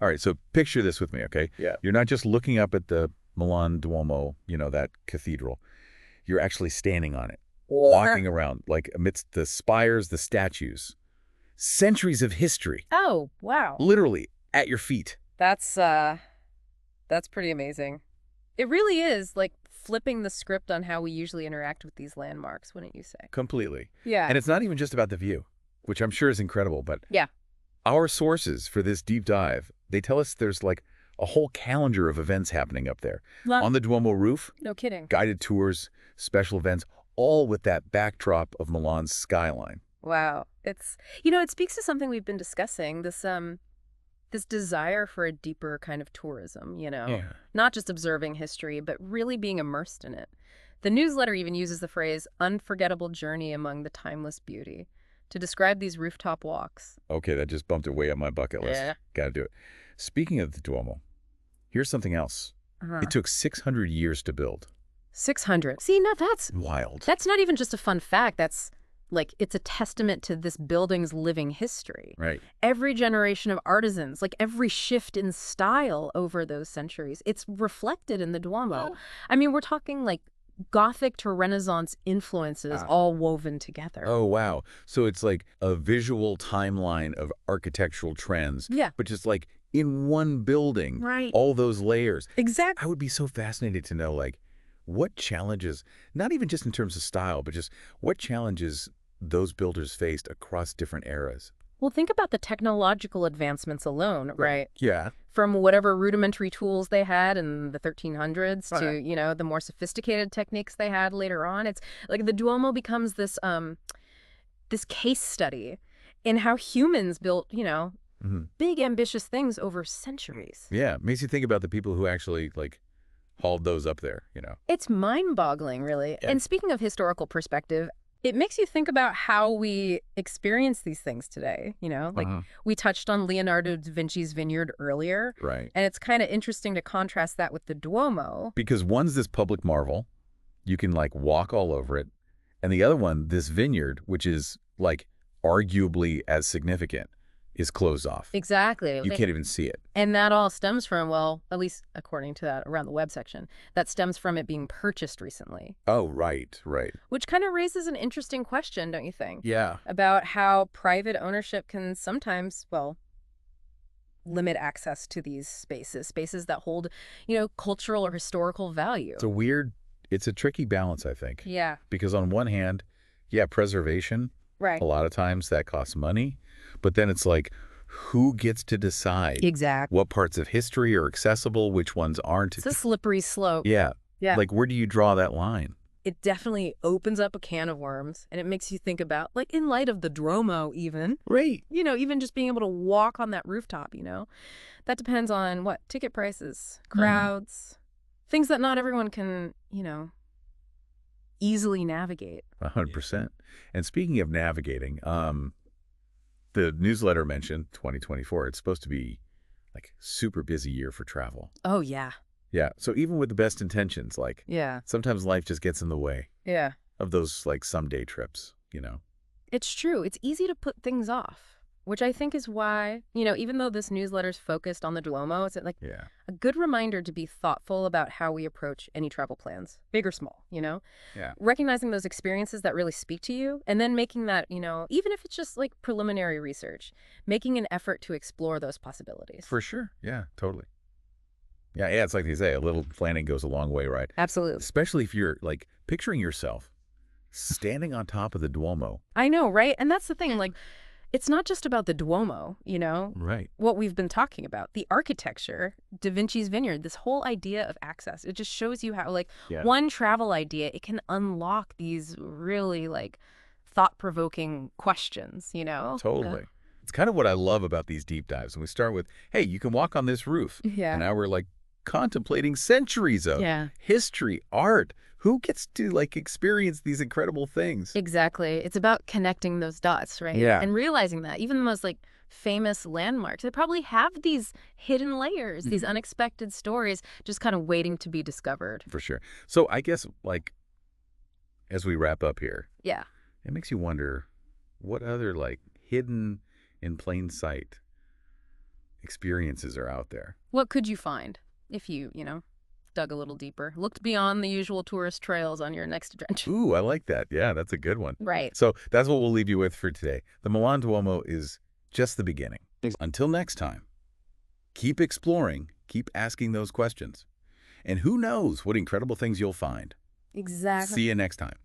All right, so picture this with me, okay? Yeah. You're not just looking up at the Milan Duomo, that cathedral. You're actually standing on it, walking around, like amidst the spires, the statues. Centuries of history, Oh, wow. literally at your feet. That's pretty amazing. It really is like flipping the script on how we usually interact with these landmarks, wouldn't you say? Completely. Yeah. And it's not even just about the view, which I'm sure is incredible, but Yeah. our sources for this deep dive, they tell us there's like a whole calendar of events happening up there. Well, On the Duomo roof, no kidding. guided tours, special events, all with that backdrop of Milan's skyline. Wow. It speaks to something we've been discussing, this desire for a deeper kind of tourism, Yeah. not just observing history, but really being immersed in it. The newsletter even uses the phrase unforgettable journey among the timeless beauty to describe these rooftop walks. Okay, that just bumped it way up my bucket list. Yeah. Got to do it. Speaking of the Duomo, here's something else. Uh-huh. It took 600 years to build. 600. See, now Wild. that's not even just a fun fact. It's a testament to this building's living history. Right. Every generation of artisans, like every shift in style over those centuries, it's reflected in the Duomo. I mean, we're talking like Gothic to Renaissance influences all woven together. Oh, wow. So it's like a visual timeline of architectural trends. Yeah. But just like in one building. Right. All those layers. Exactly. I would be so fascinated to know, like, what challenges, not even just in terms of style, but just what challenges those builders faced across different eras. Well, think about the technological advancements alone, right? Yeah. From whatever rudimentary tools they had in the 1300s Right. to, the more sophisticated techniques they had later on. It's like the Duomo becomes this case study in how humans built, big ambitious things over centuries. Yeah. Makes you think about the people who actually, like, hauled those up there, It's mind-boggling, really. Yeah. And speaking of historical perspective, it makes you think about how we experience these things today, Like we touched on Leonardo da Vinci's vineyard earlier. Right. And it's kind of interesting to contrast that with the Duomo. Because one's this public marvel, you can like walk all over it, and the other one, this vineyard, which is like arguably as significant, is closed off. Exactly. You can't even see it. And that all stems from, well, at least according to that around the web section, that stems from it being purchased recently. Oh, right. Which kind of raises an interesting question, don't you think? Yeah. About how private ownership can sometimes, limit access to these spaces that hold, cultural or historical value. It's a tricky balance, I think. Yeah. Because on one hand, preservation, Right. a lot of times that costs money, but then it's like, who gets to decide Exactly. what parts of history are accessible, which ones aren't? It's a slippery slope. Yeah. Yeah. Like, where do you draw that line? It definitely opens up a can of worms, and it makes you think about, like, in light of the Duomo even, Right. even just being able to walk on that rooftop, that depends on what? Ticket prices, crowds, things that not everyone can, easily navigate. 100%. And speaking of navigating, the newsletter mentioned 2024. It's supposed to be like super busy year for travel. Oh, yeah. Yeah. So even with the best intentions, like Yeah. sometimes life just gets in the way Yeah. of those like someday trips, It's true. It's easy to put things off, which I think is why, even though this newsletter's focused on the Duomo, it's like Yeah. a good reminder to be thoughtful about how we approach any travel plans, big or small, Yeah. Recognizing those experiences that really speak to you, and then making that, even if it's just like preliminary research, making an effort to explore those possibilities. For sure. Yeah, totally. Yeah, it's like they say, a little planning goes a long way, right? Absolutely. Especially if you're like picturing yourself standing on top of the Duomo. I know, right? And that's the thing, like, it's not just about the Duomo, Right. what we've been talking about, the architecture, Da Vinci's vineyard, this whole idea of access. It just shows you how, like, Yeah. one travel idea, it can unlock these really, like, thought-provoking questions, Totally. It's kind of what I love about these deep dives. And we start with, hey, you can walk on this roof. Yeah. And now we're like contemplating centuries of Yeah. history, art. Who gets to like experience these incredible things? Exactly. It's about connecting those dots, right? Yeah. And realizing that even the most, like, famous landmarks, they probably have these hidden layers, these unexpected stories just kind of waiting to be discovered. For sure. So I guess like as we wrap up here, Yeah. it makes you wonder what other like hidden in plain sight experiences are out there. What could you find if you, dug a little deeper, looked beyond the usual tourist trails on your next adventure? Ooh, I like that. Yeah, that's a good one. Right. So that's what we'll leave you with for today. The Milan Duomo is just the beginning. Until next time, keep exploring, keep asking those questions. And who knows what incredible things you'll find. Exactly. See you next time.